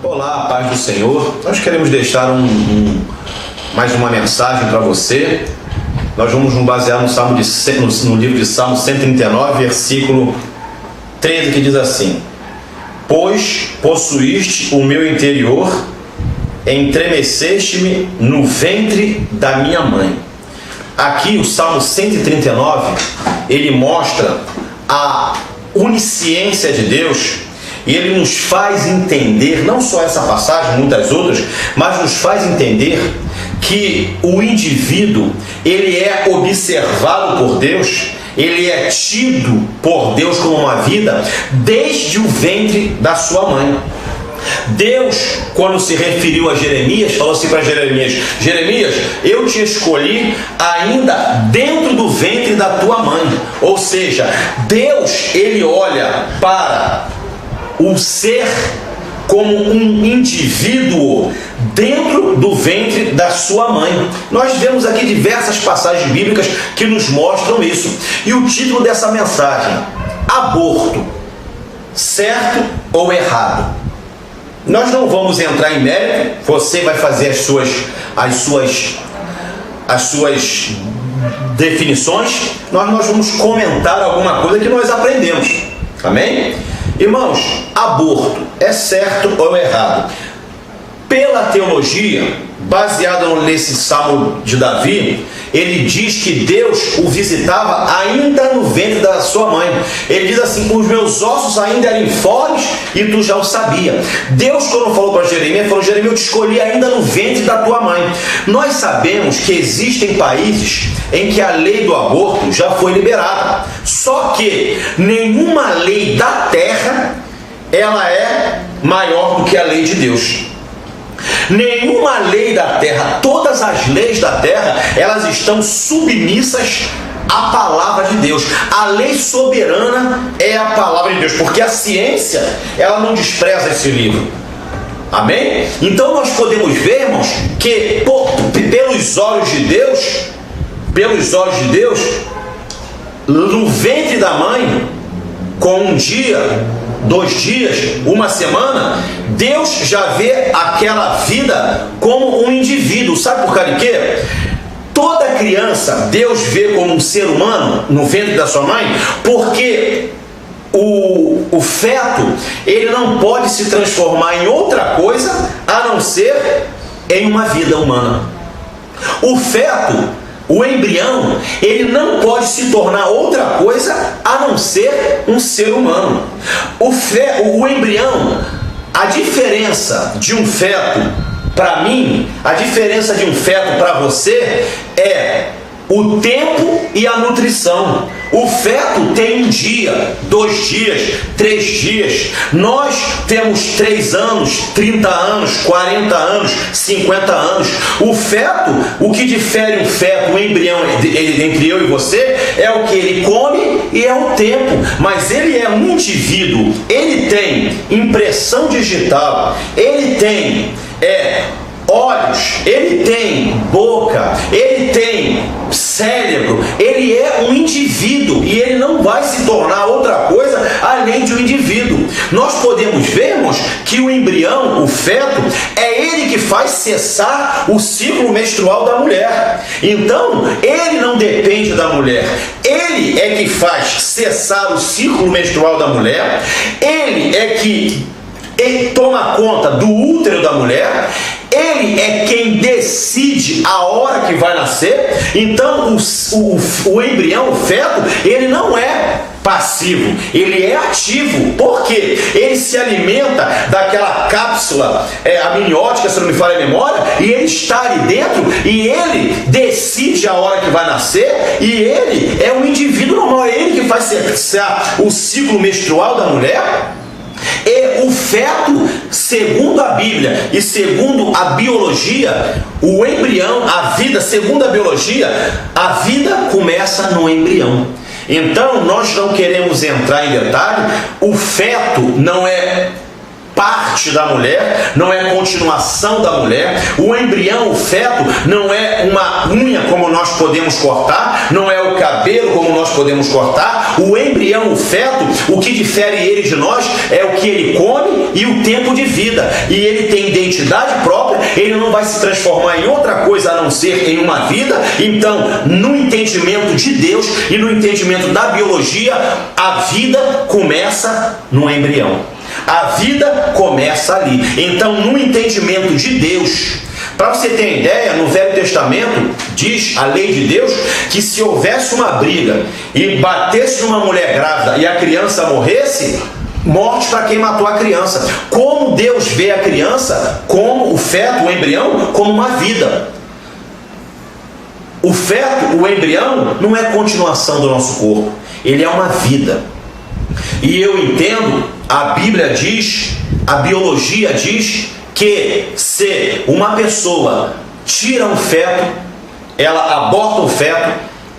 Olá, paz do Senhor. Nós queremos deixar mais uma mensagem para você. Nós vamos nos basear no livro de Salmo 139, versículo 13, que diz assim: Pois possuíste o meu interior, estremeceste-me no ventre da minha mãe. Aqui o Salmo 139, ele mostra a onisciência de Deus. E ele nos faz entender, não só essa passagem, muitas outras, mas nos faz entender que o indivíduo, ele é observado por Deus, ele é tido por Deus como uma vida desde o ventre da sua mãe. Deus, quando se referiu a Jeremias, falou assim para Jeremias: Jeremias, eu te escolhi ainda dentro do ventre da tua mãe. Ou seja, Deus, ele olha para o ser como um indivíduo dentro do ventre da sua mãe. Nós vemos aqui diversas passagens bíblicas que nos mostram isso. E o título dessa mensagem: aborto, certo ou errado? Nós não vamos entrar em mérito, você vai fazer as suas definições, nós vamos comentar alguma coisa que nós aprendemos. Amém? Irmãos, aborto é certo ou errado? Pela teologia, baseada nesse Salmo de Davi, ele diz que Deus o visitava ainda no ventre da sua mãe. Ele diz assim: os meus ossos ainda eram informes e tu já o sabia. Deus, quando falou para Jeremias, falou: Jeremias, eu te escolhi ainda no ventre da tua mãe. Nós sabemos que existem países em que a lei do aborto já foi liberada. Só que nenhuma lei da terra ela é maior do que a lei de Deus. Nenhuma lei da terra, todas as leis da terra, elas estão submissas à palavra de Deus. A lei soberana é a palavra de Deus, porque a ciência, ela não despreza esse livro. Amém? Então nós podemos ver, irmãos, que pelos olhos de Deus, no ventre da mãe, com um dia, 2 dias, uma semana, Deus já vê aquela vida como um indivíduo. Sabe por causa de quê? Toda criança Deus vê como um ser humano no ventre da sua mãe, porque o feto, ele não pode se transformar em outra coisa a não ser em uma vida humana. O feto, o embrião, ele não pode se tornar outra coisa a não ser um ser humano. O embrião, a diferença de um feto para mim, a diferença de um feto para você é o tempo e a nutrição. O feto tem 1 dia, 2 dias, 3 dias. Nós temos 3 anos, 30 anos, 40 anos, 50 anos. O feto, o que difere um feto, um embrião, entre eu e você, é o que ele come e é o tempo. Mas ele é um indivíduo, ele tem impressão digital, ele tem olhos, ele tem boca, ele tem cérebro, ele é um indivíduo e ele não vai se tornar outra coisa além de um indivíduo. Nós podemos vermos que o embrião, o feto, é ele que faz cessar o ciclo menstrual da mulher. Então, ele não depende da mulher, ele é que faz cessar o ciclo menstrual da mulher, ele é que toma conta do útero da mulher, ele é quem decide a hora que vai nascer. Então o embrião, o feto, ele não é passivo, ele é ativo. Por quê? Ele se alimenta daquela cápsula amniótica, se não me falha a memória, e ele está ali dentro e ele decide a hora que vai nascer, e ele é um indivíduo normal, é ele que faz cessar o ciclo menstrual da mulher. E o feto, segundo a Bíblia e segundo a biologia, o embrião, a vida, segundo a biologia, a vida começa no embrião. Então nós não queremos entrar em detalhe. O feto não é parte da mulher, não é continuação da mulher. O embrião, o feto, não é uma unha como nós podemos cortar, não é o cabelo como nós podemos cortar. O embrião, o feto, o que difere ele de nós é o que ele come e o tempo de vida. E ele tem identidade própria, ele não vai se transformar em outra coisa a não ser em uma vida. Então, no entendimento de Deus e no entendimento da biologia, a vida começa no embrião. A vida começa ali. Então, no entendimento de Deus, para você ter ideia, no Velho Testamento diz a lei de Deus que se houvesse uma briga e batesse numa mulher grávida e a criança morresse, morte para quem matou a criança. Como Deus vê a criança, como o feto, o embrião, como uma vida. O feto, o embrião, não é continuação do nosso corpo, ele é uma vida. E eu entendo, a Bíblia diz, a biologia diz que se uma pessoa tira um feto, ela aborta o feto,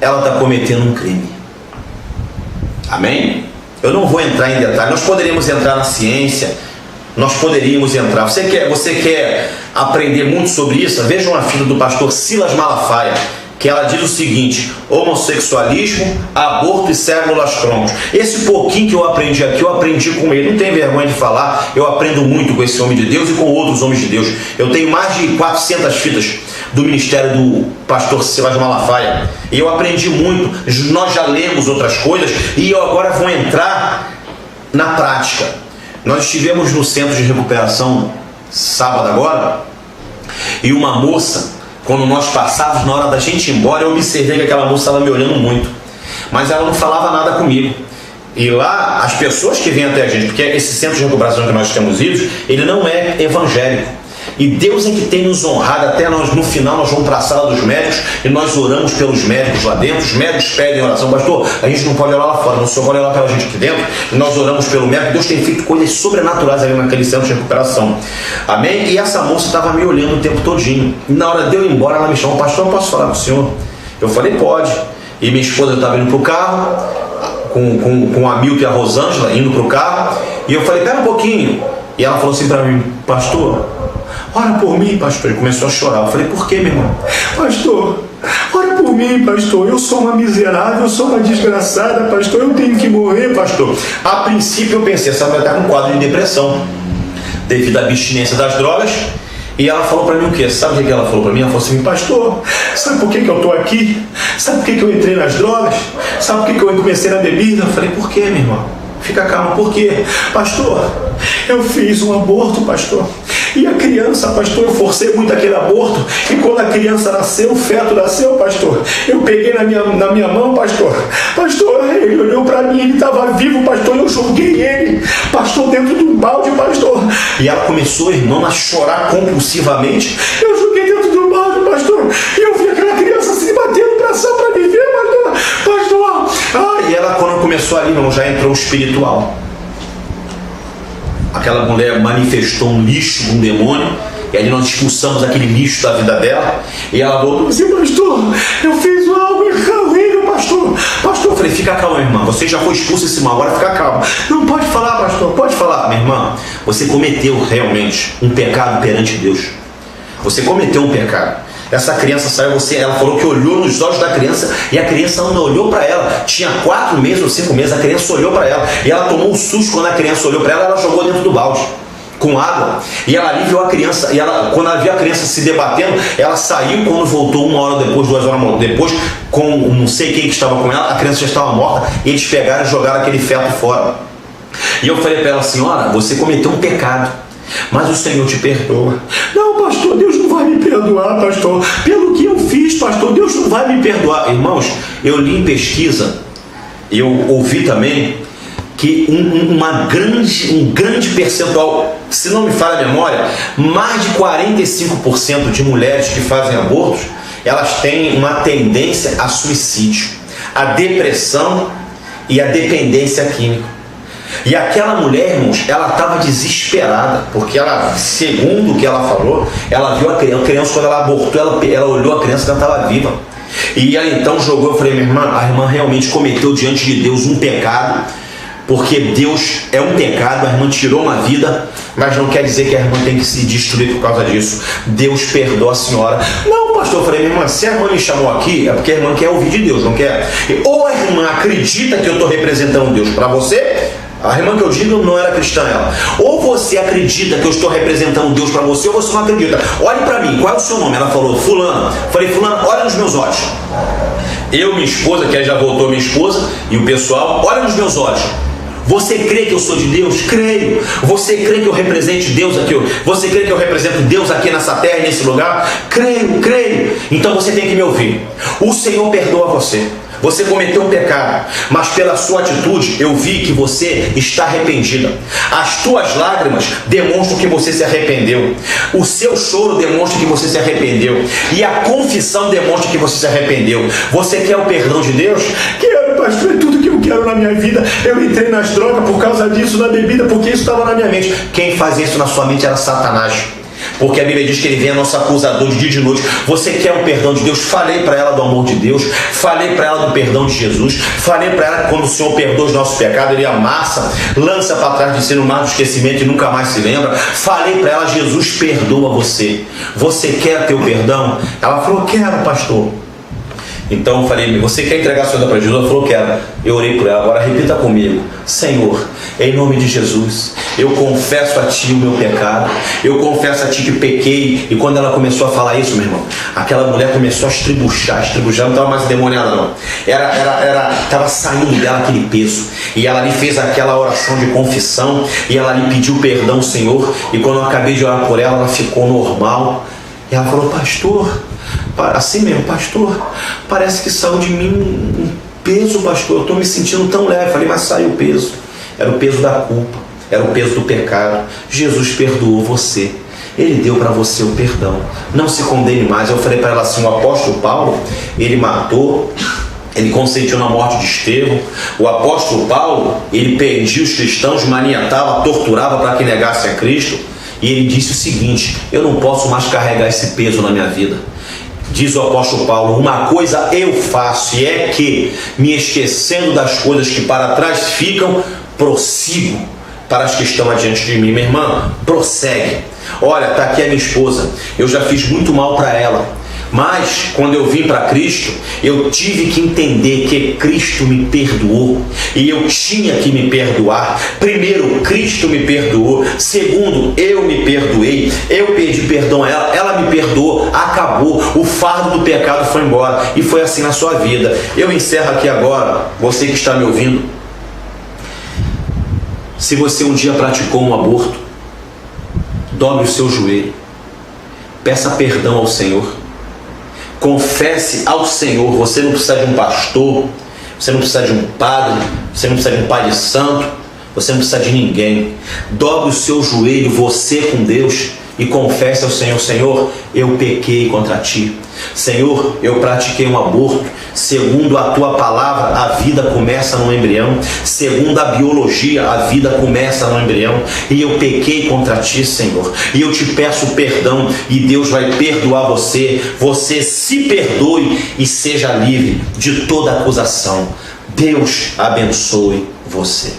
ela está cometendo um crime. Amém? Eu não vou entrar em detalhe. Nós poderíamos entrar na ciência, nós poderíamos entrar. Você quer aprender muito sobre isso? Veja uma fita do pastor Silas Malafaia, que ela diz o seguinte: homossexualismo, aborto e células croncos. Esse pouquinho que eu aprendi aqui, eu aprendi com ele. Não tenho vergonha de falar, eu aprendo muito com esse homem de Deus e com outros homens de Deus. Eu tenho mais de 400 fitas do ministério do pastor Silas Malafaia. E eu aprendi muito, nós já lemos outras coisas e eu agora vou entrar na prática. Nós estivemos no centro de recuperação sábado agora, e uma moça, quando nós passávamos, na hora da gente ir embora, eu observei que aquela moça estava me olhando muito, mas ela não falava nada comigo. E lá, as pessoas que vêm até a gente, porque esse centro de recuperação que nós temos ido, ele não é evangélico. E Deus é que tem nos honrado. Até nós, no final, nós vamos para a sala dos médicos e nós oramos pelos médicos lá dentro. Os médicos pedem oração. Pastor, a gente não pode orar lá fora, não, o senhor pode orar pela gente aqui dentro. E nós oramos pelo médico. Deus tem feito coisas sobrenaturais ali naquele centro de recuperação. Amém? E essa moça estava me olhando o tempo todinho. E na hora de eu ir embora, ela me chamou: pastor, eu posso falar com o senhor? Eu falei: pode. E minha esposa estava indo para o carro, com a Milton e a Rosângela, indo para o carro. E eu falei: pera um pouquinho. E ela falou assim para mim: pastor, ora por mim, pastor. Ele começou a chorar. Eu falei: por quê, meu irmão? Pastor, ora por mim, pastor. Eu sou uma miserável, eu sou uma desgraçada, pastor. Eu tenho que morrer, pastor. A princípio eu pensei, essa mulher está com um quadro de depressão devido à abstinência das drogas. E ela falou para mim o quê? Sabe o que ela falou para mim? Ela falou assim: pastor, sabe por que eu estou aqui? Sabe por que eu entrei nas drogas? Sabe por que eu comecei na bebida? Eu falei: por quê, meu irmão? Fica calmo. Por quê? Pastor, eu fiz um aborto, pastor. E a criança, pastor, eu forcei muito aquele aborto. E quando a criança nasceu, o feto nasceu, pastor, eu peguei na minha mão, pastor. Pastor, ele olhou para mim, ele estava vivo, pastor. Eu joguei ele, pastor, dentro de um balde, pastor. E ela começou, irmão, a chorar compulsivamente. Eu joguei dentro de um balde, pastor. E eu vi aquela criança se batendo para cima para me ver, pastor. Pastor. E ela, quando começou ali, irmão, já entrou espiritual. Aquela mulher manifestou um lixo, um demônio, e aí nós expulsamos aquele lixo da vida dela. E ela voltou assim: pastor, eu fiz algo horrível, pastor. Pastor, eu falei: fica calmo, minha irmã, você já foi expulso desse mal, agora fica calmo. Não, pode falar, pastor, pode falar. Minha irmã, você cometeu realmente um pecado perante Deus. Você cometeu um pecado. Essa criança saiu, ela falou que olhou nos olhos da criança e a criança não olhou para ela. Tinha 4 meses ou 5 meses, a criança olhou para ela e ela tomou um susto. Quando a criança olhou para ela, ela jogou dentro do balde com água. E ela ali viu a criança, e quando ela viu a criança se debatendo, ela saiu. Quando voltou 1 hora depois, 2 horas depois, com não sei quem que estava com ela, a criança já estava morta. E eles pegaram e jogaram aquele feto fora. E eu falei para ela: senhora, você cometeu um pecado, mas o Senhor te perdoa. Não, pastor, Deus não vai me perdoar, pastor. Pelo que eu fiz, pastor, Deus não vai me perdoar. Irmãos, eu li em pesquisa, eu ouvi também, que um grande percentual, se não me falha a memória, mais de 45% de mulheres que fazem abortos, elas têm uma tendência a suicídio, a depressão e a dependência química. E aquela mulher, irmãos, ela estava desesperada, porque ela, segundo o que ela falou, ela viu a criança quando ela abortou, ela olhou a criança que ela estava viva. E ela então jogou. Eu falei: minha irmã, a irmã realmente cometeu diante de Deus um pecado, porque Deus é um pecado, a irmã tirou uma vida, mas não quer dizer que a irmã tem que se destruir por causa disso. Deus perdoa a senhora. Não, pastor, eu falei, minha irmã, se a irmã me chamou aqui, é porque a irmã quer ouvir de Deus, não quer? Ou a irmã acredita que eu estou representando Deus para você, a irmã que eu digo não era cristã ela. Ou você acredita que eu estou representando Deus para você, ou você não acredita. Olhe para mim, qual é o seu nome? Ela falou, fulano. Falei, fulano, olha nos meus olhos. Eu, minha esposa, que aí já voltou minha esposa, e o pessoal, olha nos meus olhos. Você crê que eu sou de Deus? Creio. Você crê que eu represente Deus aqui? Você crê que eu represento Deus aqui nessa terra e nesse lugar? Creio, creio. Então você tem que me ouvir. O Senhor perdoa você. Você cometeu um pecado, mas pela sua atitude eu vi que você está arrependida. As tuas lágrimas demonstram que você se arrependeu. O seu choro demonstra que você se arrependeu. E a confissão demonstra que você se arrependeu. Você quer o perdão de Deus? Quero, pastor, é tudo que eu quero na minha vida. Eu entrei nas drogas por causa disso, na bebida, porque isso estava na minha mente. Quem fazia isso na sua mente era Satanás. Porque a Bíblia diz que ele vem a nosso acusador de dia e de noite. Você quer o perdão de Deus? Falei para ela do amor de Deus. Falei para ela do perdão de Jesus. Falei para ela que quando o Senhor perdoa os nossos pecados, Ele amassa, lança para trás de si no mar do esquecimento e nunca mais se lembra. Falei para ela, Jesus perdoa você. Você quer ter o perdão? Ela falou, quero, pastor. Então eu falei, você quer entregar a sua vida para Jesus? Ela falou, quero. Eu orei por ela. Agora repita comigo. Senhor, em nome de Jesus, eu confesso a Ti o meu pecado. Eu confesso a Ti que pequei. E quando ela começou a falar isso, meu irmão, aquela mulher começou a estribuchar, não estava mais endemoniada não. Estava saindo dela aquele peso. E ela ali fez aquela oração de confissão. E ela ali pediu perdão ao Senhor. E quando eu acabei de orar por ela, ela ficou normal. E ela falou, pastor, assim mesmo, pastor, parece que saiu de mim um peso, pastor, eu estou me sentindo tão leve. Eu falei, mas saiu o peso. Era o peso da culpa, era o peso do pecado. Jesus perdoou você. Ele deu para você o perdão. Não se condene mais. Eu falei para ela assim, o apóstolo Paulo, ele matou, ele consentiu na morte de Estevão. O apóstolo Paulo, ele perdia os cristãos, maniatava, torturava para que negassem a Cristo. E ele disse o seguinte, eu não posso mais carregar esse peso na minha vida. Diz o apóstolo Paulo, uma coisa eu faço, e é que, me esquecendo das coisas que para trás ficam, prossigo para as que estão adiante de mim. Minha irmã, prossegue. Olha, está aqui a minha esposa, eu já fiz muito mal para ela. Mas, quando eu vim para Cristo, eu tive que entender que Cristo me perdoou. E eu tinha que me perdoar. Primeiro, Cristo me perdoou. Segundo, eu me perdoei. Eu pedi perdão a ela, ela me perdoou. Acabou. O fardo do pecado foi embora. E foi assim na sua vida. Eu encerro aqui agora, você que está me ouvindo. Se você um dia praticou um aborto, dobre o seu joelho. Peça perdão ao Senhor. Confesse ao Senhor. Você não precisa de um pastor, você não precisa de um padre, você não precisa de um pai de santo, você não precisa de ninguém. Dobre o seu joelho, você com Deus, e confesse ao Senhor, Senhor, eu pequei contra Ti. Senhor, eu pratiquei um aborto. Segundo a Tua palavra, a vida começa no embrião. Segundo a biologia, a vida começa no embrião. E eu pequei contra Ti, Senhor. E eu Te peço perdão. E Deus vai perdoar você. Você se perdoe e seja livre de toda acusação. Deus abençoe você.